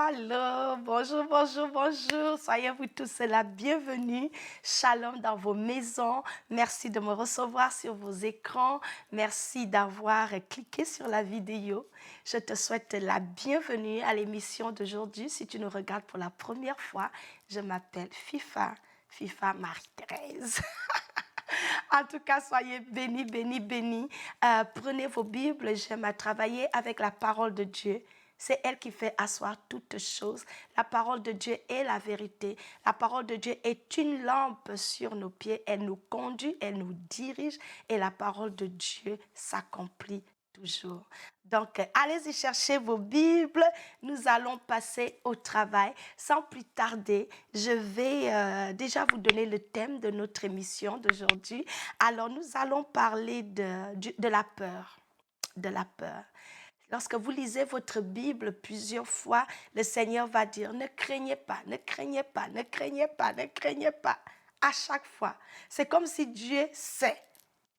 Allô, bonjour, bonjour, bonjour. Soyez-vous tous la bienvenue. Shalom dans vos maisons. Merci de me recevoir sur vos écrans. Merci d'avoir cliqué sur la vidéo. Je te souhaite la bienvenue à l'émission d'aujourd'hui. Si tu nous regardes pour la première fois, je m'appelle FIFA Marie-Thérèse. En tout cas, soyez bénis, bénis, bénis. Prenez vos Bibles. J'aime à travailler avec la parole de Dieu. C'est elle qui fait asseoir toutes choses. La parole de Dieu est la vérité. La parole de Dieu est une lampe sur nos pieds. Elle nous conduit, elle nous dirige et la parole de Dieu s'accomplit toujours. Donc, allez-y chercher vos Bibles. Nous allons passer au travail. Sans plus tarder, je vais déjà vous donner le thème de notre émission d'aujourd'hui. Alors, nous allons parler de la peur. De la peur. Lorsque vous lisez votre Bible plusieurs fois, le Seigneur va dire, ne craignez pas, ne craignez pas, ne craignez pas, ne craignez pas. À chaque fois, c'est comme si Dieu sait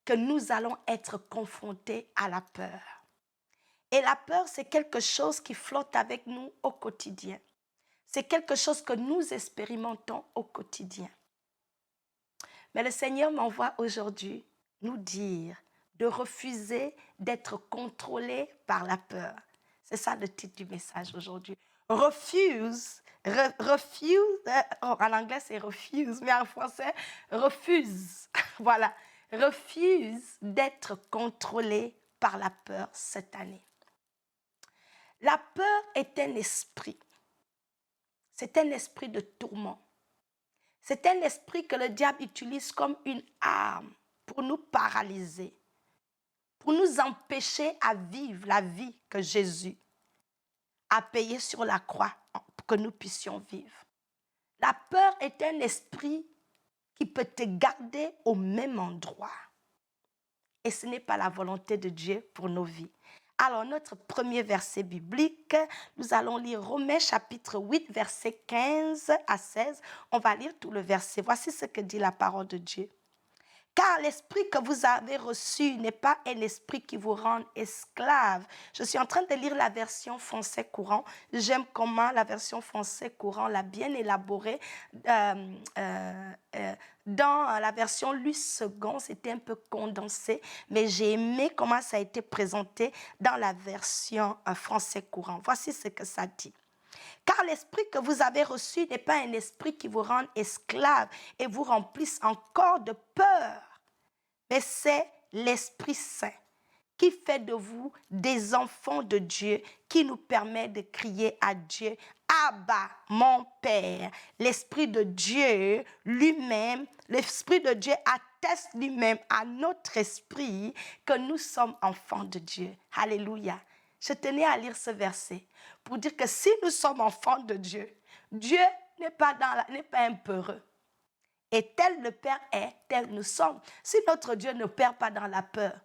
que nous allons être confrontés à la peur. Et la peur, c'est quelque chose qui flotte avec nous au quotidien. C'est quelque chose que nous expérimentons au quotidien. Mais le Seigneur m'envoie aujourd'hui nous dire de refuser d'être contrôlé par la peur. C'est ça le titre du message aujourd'hui. Refuse, en anglais c'est refuse, mais en français, refuse. Voilà, refuse d'être contrôlé par la peur cette année. La peur est un esprit. C'est un esprit de tourment. C'est un esprit que le diable utilise comme une arme pour nous paralyser, pour nous empêcher à vivre la vie que Jésus a payée sur la croix pour que nous puissions vivre. La peur est un esprit qui peut te garder au même endroit. Et ce n'est pas la volonté de Dieu pour nos vies. Alors, notre premier verset biblique, nous allons lire Romains chapitre 8, verset 15 à 16. On va lire tout le verset. Voici ce que dit la parole de Dieu. Car l'esprit que vous avez reçu n'est pas un esprit qui vous rend esclave. Je suis en train de lire la version français courant. J'aime comment la version français courant l'a bien élaborée. Dans la version Louis II, c'était un peu condensé, mais j'ai aimé comment ça a été présenté dans la version français courant. Voici ce que ça dit. Car l'esprit que vous avez reçu n'est pas un esprit qui vous rend esclave et vous remplisse encore de peur, mais c'est l'Esprit Saint qui fait de vous des enfants de Dieu, qui nous permet de crier à Dieu, Abba, mon Père. L'Esprit de Dieu lui-même, l'Esprit de Dieu atteste lui-même à notre esprit que nous sommes enfants de Dieu. Alléluia. Je tenais à lire ce verset pour dire que si nous sommes enfants de Dieu, Dieu n'est pas un peureux. Et tel le Père est, tel nous sommes. Si notre Dieu ne perd pas dans la peur,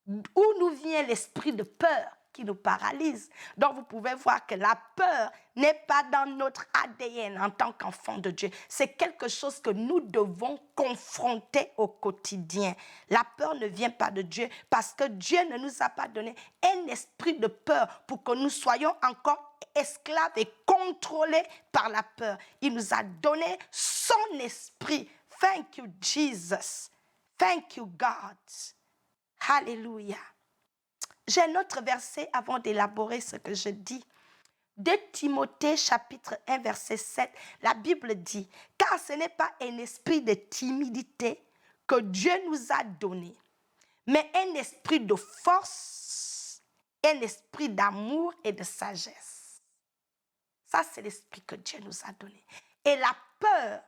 où nous vient l'esprit de peur qui nous paralyse? Donc vous pouvez voir que la peur n'est pas dans notre ADN en tant qu'enfant de Dieu. C'est quelque chose que nous devons confronter au quotidien. La peur ne vient pas de Dieu parce que Dieu ne nous a pas donné un esprit de peur pour que nous soyons encore esclaves et contrôlés par la peur. Il nous a donné son esprit. Thank you, Jesus. Thank you, God. Alléluia. J'ai un autre verset avant d'élaborer ce que je dis. De Timothée chapitre 1 verset 7, la Bible dit, car ce n'est pas un esprit de timidité que Dieu nous a donné, mais un esprit de force, un esprit d'amour et de sagesse. Ça, c'est l'esprit que Dieu nous a donné. Et la peur,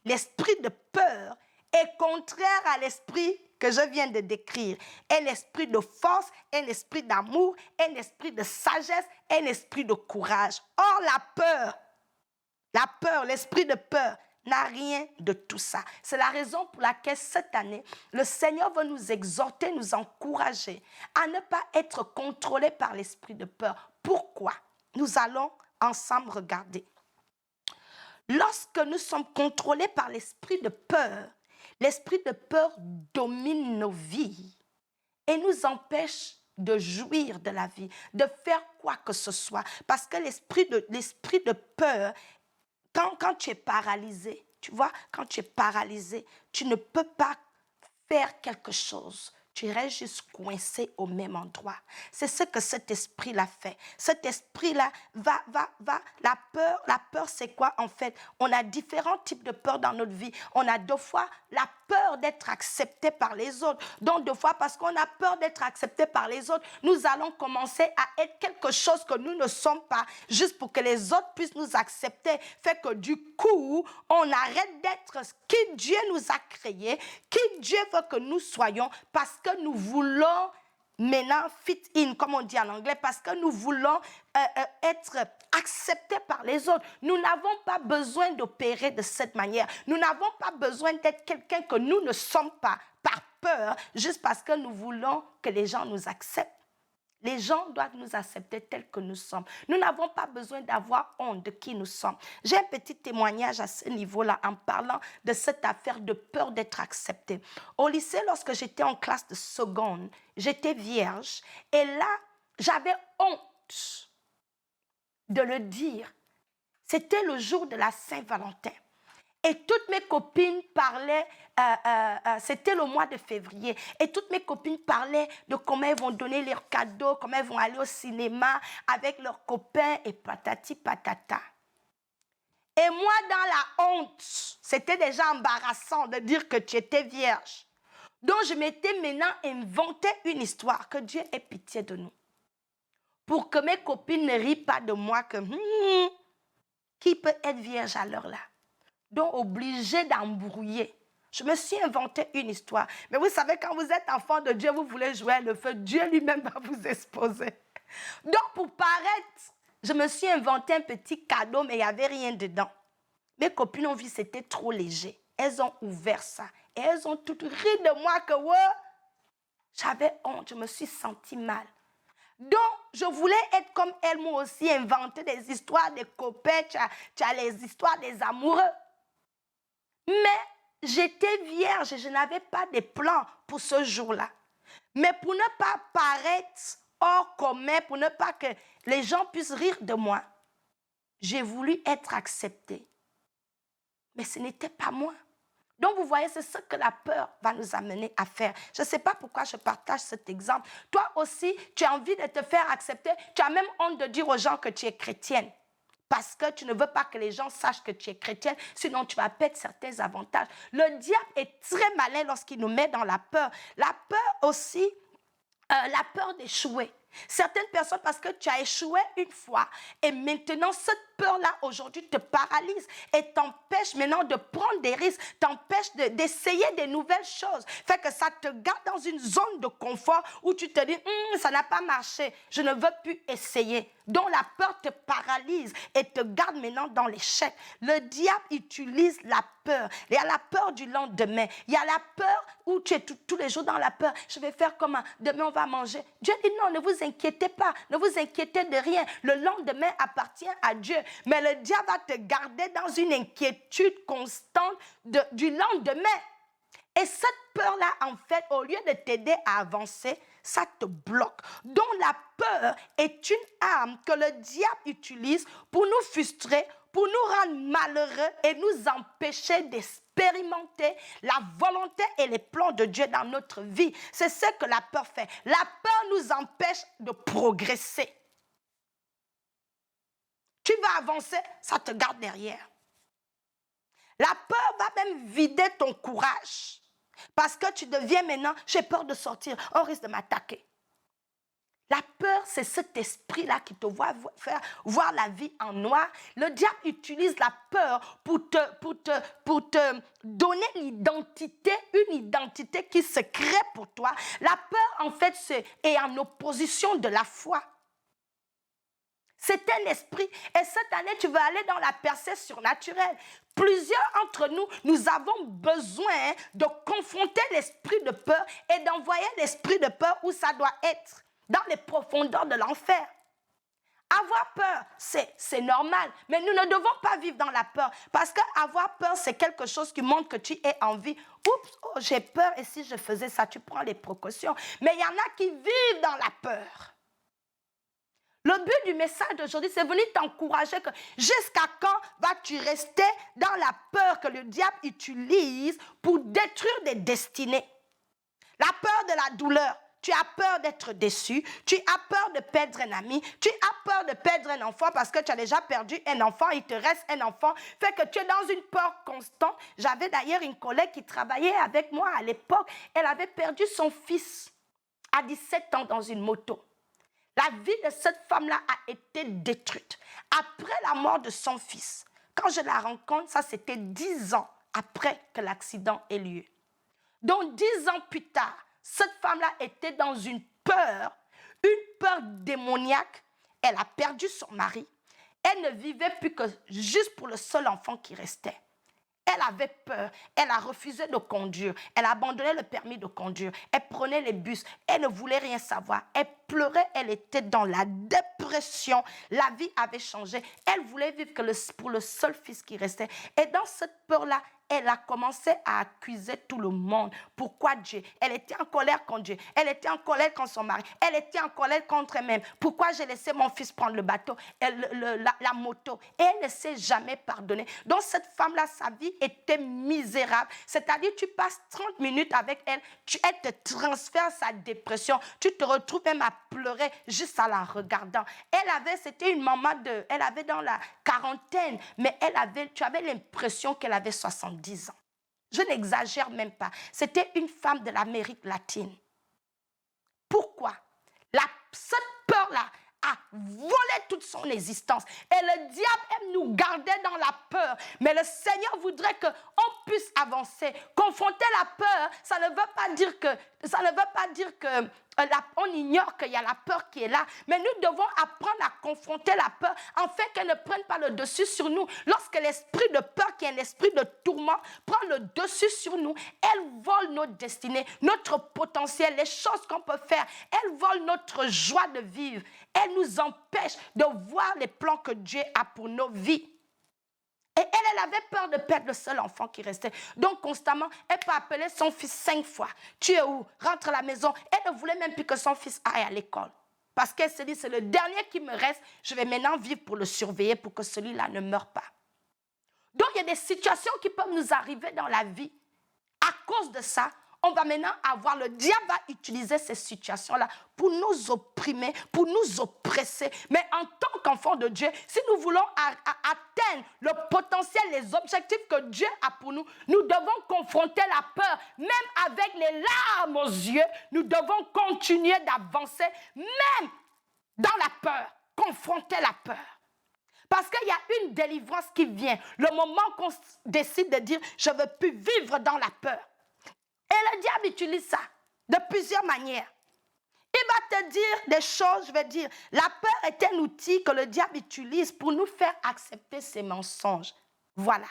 l'esprit de peur est contraire à l'esprit que je viens de décrire. Un esprit de force, un esprit d'amour, un esprit de sagesse, un esprit de courage. Or, la peur, l'esprit de peur n'a rien de tout ça. C'est la raison pour laquelle cette année, le Seigneur veut nous exhorter, nous encourager à ne pas être contrôlés par l'esprit de peur. Pourquoi? Nous allons ensemble regarder. Lorsque nous sommes contrôlés par l'esprit de peur domine nos vies et nous empêche de jouir de la vie, de faire quoi que ce soit. Parce que l'esprit de peur, quand tu es paralysé, tu vois, quand tu es paralysé, tu ne peux pas faire quelque chose. Tu restes juste coincé au même endroit. C'est ce que cet esprit-là fait. Cet esprit-là va. La peur, c'est quoi en fait? On a différents types de peur dans notre vie. On a deux fois la peur d'être accepté par les autres. Donc deux fois, parce qu'on a peur d'être accepté par les autres, nous allons commencer à être quelque chose que nous ne sommes pas, juste pour que les autres puissent nous accepter. Fait que du coup, on arrête d'être qui Dieu nous a créé, qui Dieu veut que nous soyons, parce que nous voulons maintenant fit in, comme on dit en anglais, parce que nous voulons être acceptés par les autres. Nous n'avons pas besoin d'opérer de cette manière. Nous n'avons pas besoin d'être quelqu'un que nous ne sommes pas par peur, juste parce que nous voulons que les gens nous acceptent. Les gens doivent nous accepter tels que nous sommes. Nous n'avons pas besoin d'avoir honte de qui nous sommes. J'ai un petit témoignage à ce niveau-là en parlant de cette affaire de peur d'être accepté. Au lycée, lorsque j'étais en classe de seconde, j'étais vierge et là, j'avais honte de le dire. C'était le jour de la Saint-Valentin. Et toutes mes copines parlaient, c'était le mois de février, et toutes mes copines parlaient de comment elles vont donner leurs cadeaux, comment elles vont aller au cinéma avec leurs copains et patati patata. Et moi, dans la honte, c'était déjà embarrassant de dire que tu étais vierge. Donc, je m'étais maintenant inventé une histoire, que Dieu ait pitié de nous. Pour que mes copines ne rient pas de moi que qui peut être vierge à l'heure là? Donc, obligé d'embrouiller. Je me suis inventé une histoire. Mais vous savez, quand vous êtes enfant de Dieu, vous voulez jouer à le feu, Dieu lui-même va vous exposer. Donc, pour paraître, je me suis inventé un petit cadeau, mais il n'y avait rien dedans. Mes copines ont vu, c'était trop léger. Elles ont ouvert ça. Et elles ont toutes ri de moi que, ouais, j'avais honte, je me suis sentie mal. Donc, je voulais être comme elles m'ont aussi inventé des histoires des copains, tu as les histoires des amoureux. Mais j'étais vierge et je n'avais pas de plan pour ce jour-là. Mais pour ne pas paraître hors commun, pour ne pas que les gens puissent rire de moi, j'ai voulu être acceptée. Mais ce n'était pas moi. Donc, vous voyez, c'est ce que la peur va nous amener à faire. Je ne sais pas pourquoi je partage cet exemple. Toi aussi, tu as envie de te faire accepter. Tu as même honte de dire aux gens que tu es chrétienne. Parce que tu ne veux pas que les gens sachent que tu es chrétienne, sinon tu vas perdre certains avantages. Le diable est très malin lorsqu'il nous met dans la peur. La peur aussi, la peur d'échouer. Certaines personnes, parce que tu as échoué une fois, et maintenant cette peur-là aujourd'hui te paralyse et t'empêche maintenant de prendre des risques, t'empêche d'essayer des nouvelles choses. Fait que ça te garde dans une zone de confort où tu te dis, ça n'a pas marché, je ne veux plus essayer. Donc la peur te paralyse et te garde maintenant dans l'échec. Le diable utilise la peur. Il y a la peur du lendemain. Il y a la peur où tu es tous les jours dans la peur. Je vais faire comment? Demain on va manger. Dieu dit non, ne vous inquiétez pas. Ne vous inquiétez de rien. Le lendemain appartient à Dieu. Mais le diable va te garder dans une inquiétude constante du lendemain. Et cette peur-là, en fait, au lieu de t'aider à avancer, ça te bloque. Donc la peur est une arme que le diable utilise pour nous frustrer, pour nous rendre malheureux et nous empêcher d'expérimenter la volonté et les plans de Dieu dans notre vie. C'est ce que la peur fait. La peur nous empêche de progresser. Tu vas avancer, ça te garde derrière. La peur va même vider ton courage. Parce que tu deviens maintenant, j'ai peur de sortir, on risque de m'attaquer. La peur, c'est cet esprit-là qui te voit faire voir la vie en noir. Le diable utilise la peur pour te donner l'identité, une identité qui se crée pour toi. La peur, en fait, est en opposition de la foi. C'est un esprit. Et cette année, tu vas aller dans la percée surnaturelle. Plusieurs d'entre nous, nous avons besoin de confronter l'esprit de peur et d'envoyer l'esprit de peur où ça doit être, dans les profondeurs de l'enfer. Avoir peur, c'est normal, mais nous ne devons pas vivre dans la peur, parce qu'avoir peur, c'est quelque chose qui montre que tu es en vie. Oups, oh, j'ai peur, et si je faisais ça, tu prends les précautions. Mais il y en a qui vivent dans la peur. Le but du message d'aujourd'hui, c'est venir t'encourager que jusqu'à quand vas-tu rester dans la peur que le diable utilise pour détruire des destinées? La peur de la douleur. Tu as peur d'être déçu, tu as peur de perdre un ami, tu as peur de perdre un enfant parce que tu as déjà perdu un enfant, il te reste un enfant, fait que tu es dans une peur constante. J'avais d'ailleurs une collègue qui travaillait avec moi à l'époque, elle avait perdu son fils à 17 ans dans une moto. La vie de cette femme-là a été détruite après la mort de son fils. Quand je la rencontre, ça c'était 10 ans après que l'accident ait lieu. Donc 10 ans plus tard, cette femme-là était dans une peur démoniaque. Elle a perdu son mari. Elle ne vivait plus que juste pour le seul enfant qui restait. Elle avait peur, elle a refusé de conduire, elle a abandonné le permis de conduire, elle prenait les bus, elle ne voulait rien savoir, elle pleurait, elle était dans la dépression, la vie avait changé, elle voulait vivre que pour le seul fils qui restait. Et dans cette peur-là, elle a commencé à accuser tout le monde. Pourquoi Dieu? Elle était en colère contre Dieu. Elle était en colère contre son mari. Elle était en colère contre elle-même. Pourquoi j'ai laissé mon fils prendre le bateau, la moto? Et elle ne s'est jamais pardonnée. Donc cette femme-là, sa vie était misérable. C'est-à-dire, tu passes 30 minutes avec elle, elle te transfère sa dépression. Tu te retrouves même à pleurer juste en la regardant. C'était une maman elle avait dans la quarantaine, mais tu avais l'impression qu'elle avait 70 ans. Je n'exagère même pas. C'était une femme de l'Amérique latine. Pourquoi? Cette peur-là a volé toute son existence. Et le diable aime nous garder dans la peur. Mais le Seigneur voudrait qu'on puisse avancer. Confronter la peur, ça ne veut pas dire que on ignore qu'il y a la peur qui est là. Mais nous devons apprendre à confronter la peur afin qu'elle ne prenne pas le dessus sur nous. Lorsque l'esprit de peur, qui est un esprit de tourment, prend le dessus sur nous, elle vole notre destinée, notre potentiel, les choses qu'on peut faire. Elle vole notre joie de vivre. Elle nous empêche de voir les plans que Dieu a pour nos vies. Et elle avait peur de perdre le seul enfant qui restait. Donc, constamment, elle peut appeler son fils 5 fois. Tu es où? Rentre à la maison. Elle ne voulait même plus que son fils aille à l'école. Parce qu'elle se dit, c'est le dernier qui me reste. Je vais maintenant vivre pour le surveiller, pour que celui-là ne meure pas. Donc, il y a des situations qui peuvent nous arriver dans la vie. À cause de ça, on va maintenant le diable va utiliser ces situations-là pour nous opprimer, pour nous oppresser. Mais en tant qu'enfants de Dieu, si nous voulons atteindre le potentiel, les objectifs que Dieu a pour nous, nous devons confronter la peur. Même avec les larmes aux yeux, nous devons continuer d'avancer, même dans la peur, confronter la peur. Parce qu'il y a une délivrance qui vient. Le moment qu'on décide de dire, je ne veux plus vivre dans la peur. Et le diable utilise ça de plusieurs manières. Il va te dire des choses, je vais dire, la peur est un outil que le diable utilise pour nous faire accepter ses mensonges. Voilà.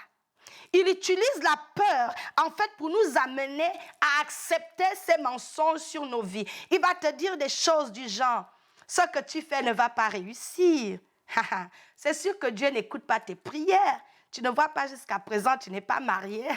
Il utilise la peur, en fait, pour nous amener à accepter ses mensonges sur nos vies. Il va te dire des choses du genre, ce que tu fais ne va pas réussir. C'est sûr que Dieu n'écoute pas tes prières. Tu ne vois pas jusqu'à présent, tu n'es pas marié.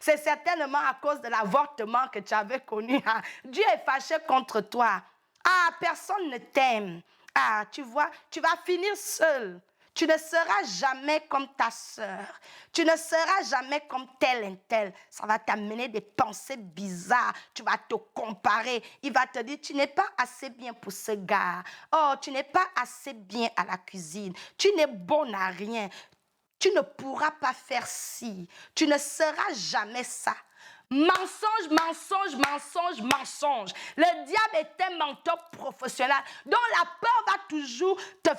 C'est certainement à cause de l'avortement que tu avais connu. Dieu est fâché contre toi. Ah, personne ne t'aime. Ah, tu vois, tu vas finir seul. Tu ne seras jamais comme ta sœur. Tu ne seras jamais comme tel. Ça va t'amener des pensées bizarres. Tu vas te comparer. Il va te dire, tu n'es pas assez bien pour ce gars. Oh, tu n'es pas assez bien à la cuisine. Tu n'es bon à rien. Tu ne pourras pas faire ci. Tu ne seras jamais ça. Mensonge, mensonge, mensonge, mensonge. Le diable est un menteur professionnel dont la peur va toujours te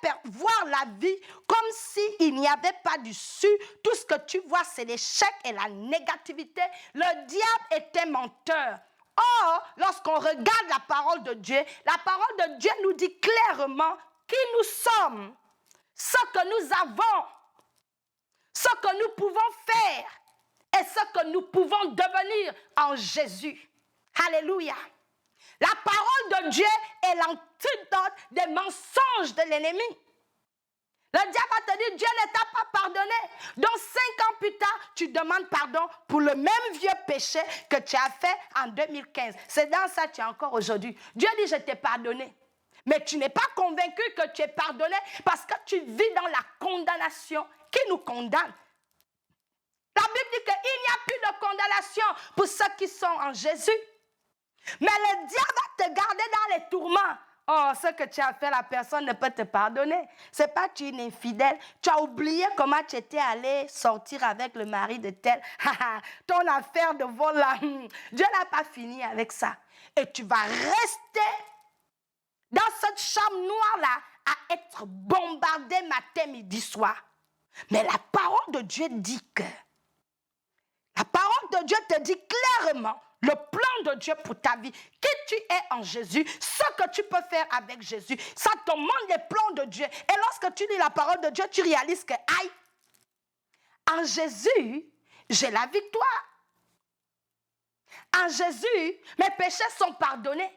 faire voir la vie comme s'il n'y avait pas d'issue. Tout ce que tu vois, c'est l'échec et la négativité. Le diable est un menteur. Or, lorsqu'on regarde la parole de Dieu nous dit clairement qui nous sommes, ce que nous avons, ce que nous pouvons faire et ce que nous pouvons devenir en Jésus. Alléluia. La parole de Dieu est l'antidote des mensonges de l'ennemi. Le diable va te dire, Dieu ne t'a pas pardonné. Donc 5 ans plus tard, tu demandes pardon pour le même vieux péché que tu as fait en 2015. C'est dans ça que tu es encore aujourd'hui. Dieu dit, je t'ai pardonné. Mais tu n'es pas convaincu que tu es pardonné parce que tu vis dans la condamnation qui nous condamne. La Bible dit qu'il n'y a plus de condamnation pour ceux qui sont en Jésus. Mais le diable va te garder dans les tourments. Oh, ce que tu as fait, la personne ne peut te pardonner. Ce n'est pas que tu es infidèle. Tu as oublié comment tu étais allé sortir avec le mari de tel. Ton affaire de vol là, Dieu n'a pas fini avec ça. Et tu vas rester dans cette chambre noire-là à être bombardé matin, midi, soir. Mais la parole de Dieu dit que, la parole de Dieu te dit clairement le plan de Dieu pour ta vie, qui tu es en Jésus, ce que tu peux faire avec Jésus. Ça te montre les plans de Dieu. Et lorsque tu lis la parole de Dieu, tu réalises que, aïe, en Jésus, j'ai la victoire. En Jésus, mes péchés sont pardonnés.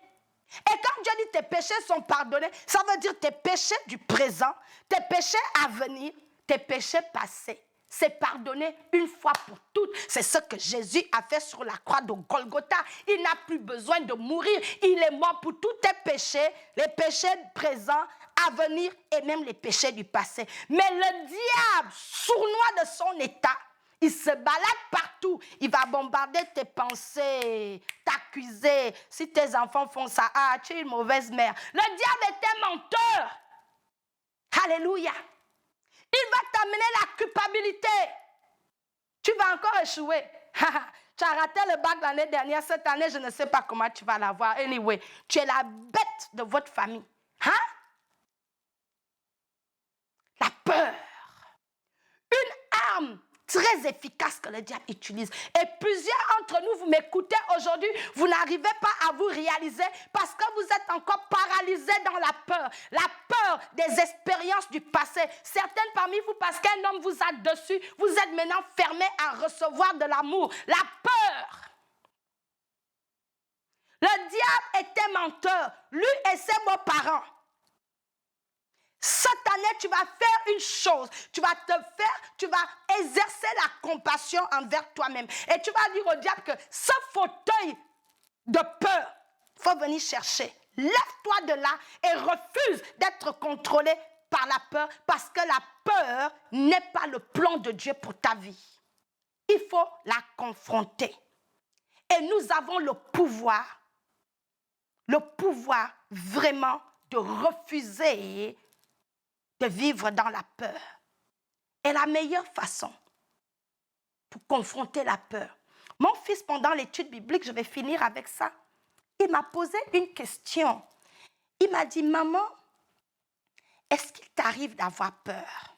Et quand Dieu dit tes péchés sont pardonnés, ça veut dire tes péchés du présent, tes péchés à venir, tes péchés passés. C'est pardonné une fois pour toutes. C'est ce que Jésus a fait sur la croix de Golgotha. Il n'a plus besoin de mourir. Il est mort pour tous tes péchés, les péchés présents, à venir et même les péchés du passé. Mais le diable, sournois de son état, il se balade partout. Il va bombarder tes pensées, t'accuser. Si tes enfants font ça, ah, tu es une mauvaise mère. Le diable est un menteur. Alléluia. Il va t'amener la culpabilité. Tu vas encore échouer. Tu as raté le bac l'année dernière. Cette année, je ne sais pas comment tu vas l'avoir. Anyway, tu es la bête de votre famille. Hein? La peur. Une arme très efficace que le diable utilise. Et plusieurs d'entre nous, vous m'écoutez aujourd'hui, vous n'arrivez pas à vous réaliser parce que vous êtes encore paralysés dans la peur. La peur des expériences du passé. Certaines parmi vous, parce qu'un homme vous a dessus, vous êtes maintenant fermés à recevoir de l'amour. La peur. Le diable est un menteur. Lui et ses beaux-parents. Cette année, tu vas faire une chose. Tu vas exercer la compassion envers toi-même. Et tu vas dire au diable que ce fauteuil de peur, il faut venir chercher. Lève-toi de là et refuse d'être contrôlé par la peur parce que la peur n'est pas le plan de Dieu pour ta vie. Il faut la confronter. Et nous avons le pouvoir vraiment de refuser de vivre dans la peur. Et la meilleure façon pour confronter la peur. Mon fils, pendant l'étude biblique, je vais finir avec ça, il m'a posé une question. Il m'a dit, maman, est-ce qu'il t'arrive d'avoir peur?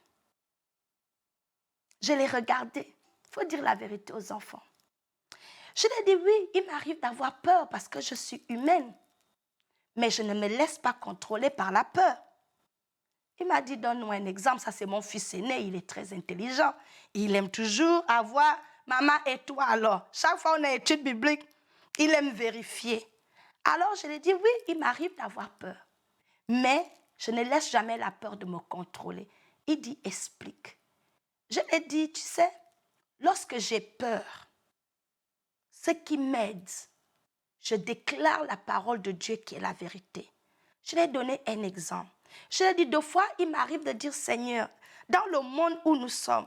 Je l'ai regardé. Il faut dire la vérité aux enfants. Je lui ai dit, oui, il m'arrive d'avoir peur parce que je suis humaine. Mais je ne me laisse pas contrôler par la peur. Il m'a dit, donne-moi un exemple. Ça, c'est mon fils aîné. Il est très intelligent. Il aime toujours avoir, maman et toi alors. Chaque fois qu'on a une étude biblique, il aime vérifier. Alors, je lui ai dit, oui, il m'arrive d'avoir peur. Mais je ne laisse jamais la peur de me contrôler. Il dit, explique. Je lui ai dit, tu sais, lorsque j'ai peur, ce qui m'aide, je déclare la parole de Dieu qui est la vérité. Je lui ai donné un exemple. Je lui ai dit, 2 fois, il m'arrive de dire, Seigneur, dans le monde où nous sommes,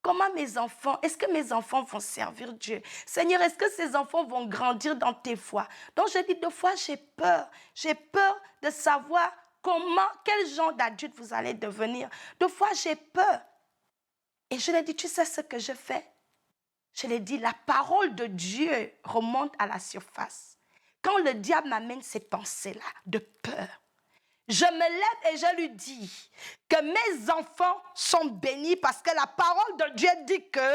comment mes enfants, est-ce que mes enfants vont servir Dieu? Seigneur, est-ce que ces enfants vont grandir dans tes voies? Donc je dis, 2 fois, j'ai peur. J'ai peur de savoir quel genre d'adulte vous allez devenir. 2 fois, j'ai peur. Et je lui ai dit, tu sais ce que je fais? Je lui ai dit, la parole de Dieu remonte à la surface. Quand le diable m'amène ces pensées-là de peur, je me lève et je lui dis que mes enfants sont bénis parce que la parole de Dieu dit que,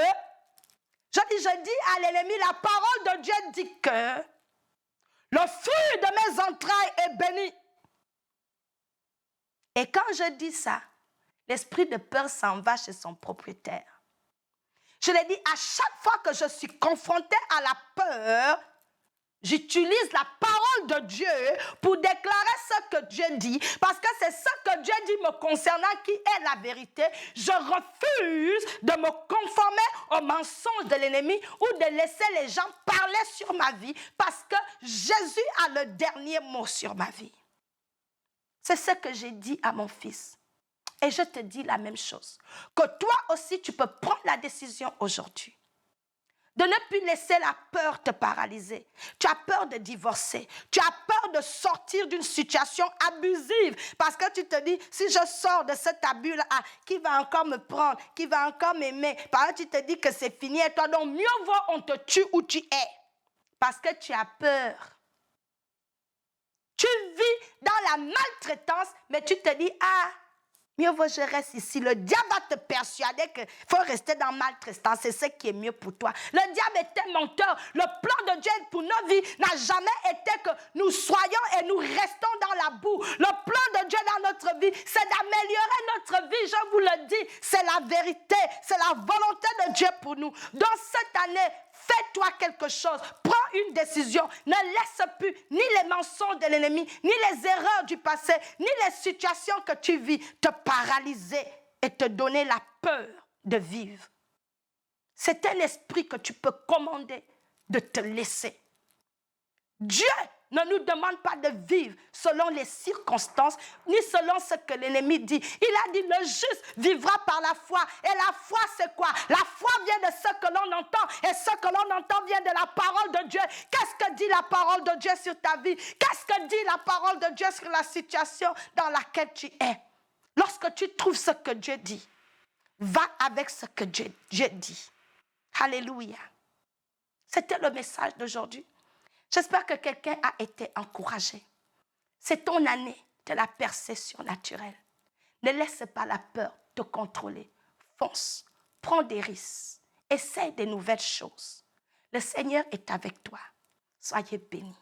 je dis à l'ennemi, la parole de Dieu dit que le fruit de mes entrailles est béni. Et quand je dis ça, l'esprit de peur s'en va chez son propriétaire. Je l'ai dit, à chaque fois que je suis confrontée à la peur, J'utilise la parole de Dieu pour déclarer ce que Dieu dit, parce que c'est ce que Dieu dit me concernant qui est la vérité. Je refuse de me conformer aux mensonges de l'ennemi ou de laisser les gens parler sur ma vie, parce que Jésus a le dernier mot sur ma vie. C'est ce que j'ai dit à mon fils. Et je te dis la même chose, que toi aussi tu peux prendre la décision aujourd'hui de ne plus laisser la peur te paralyser. Tu as peur de divorcer. Tu as peur de sortir d'une situation abusive. Parce que tu te dis, si je sors de cet abus-là, qui va encore me prendre? Qui va encore m'aimer? Parce que tu te dis que c'est fini et toi, donc mieux vaut on te tue où tu es. Parce que tu as peur. Tu vis dans la maltraitance, mais tu te dis, mieux vaut je reste ici. Le diable va te persuader qu'il faut rester dans la maltraitance. C'est ce qui est mieux pour toi. Le diable est un menteur. Le plan de Dieu pour nos vies n'a jamais été que nous soyons et nous restons dans la boue. Le plan de Dieu dans notre vie, c'est d'améliorer notre vie. Je vous le dis, c'est la vérité. C'est la volonté de Dieu pour nous. Dans cette année, fais-toi quelque chose. Prends une décision. Ne laisse plus ni les mensonges de l'ennemi, ni les erreurs du passé, ni les situations que tu vis te paralyser et te donner la peur de vivre. C'est un esprit que tu peux commander de te laisser. Dieu ne nous demande pas de vivre selon les circonstances, ni selon ce que l'ennemi dit. Il a dit, le juste vivra par la foi. Et la foi, c'est quoi? La foi vient de ce que l'on entend. Et ce que l'on entend vient de la parole de Dieu. Qu'est-ce que dit la parole de Dieu sur ta vie? Qu'est-ce que dit la parole de Dieu sur la situation dans laquelle tu es? Lorsque tu trouves ce que Dieu dit, va avec ce que Dieu dit. Alléluia. C'était le message d'aujourd'hui. J'espère que quelqu'un a été encouragé. C'est ton année de la percée surnaturelle. Ne laisse pas la peur te contrôler. Fonce, prends des risques, essaie de nouvelles choses. Le Seigneur est avec toi. Soyez bénis.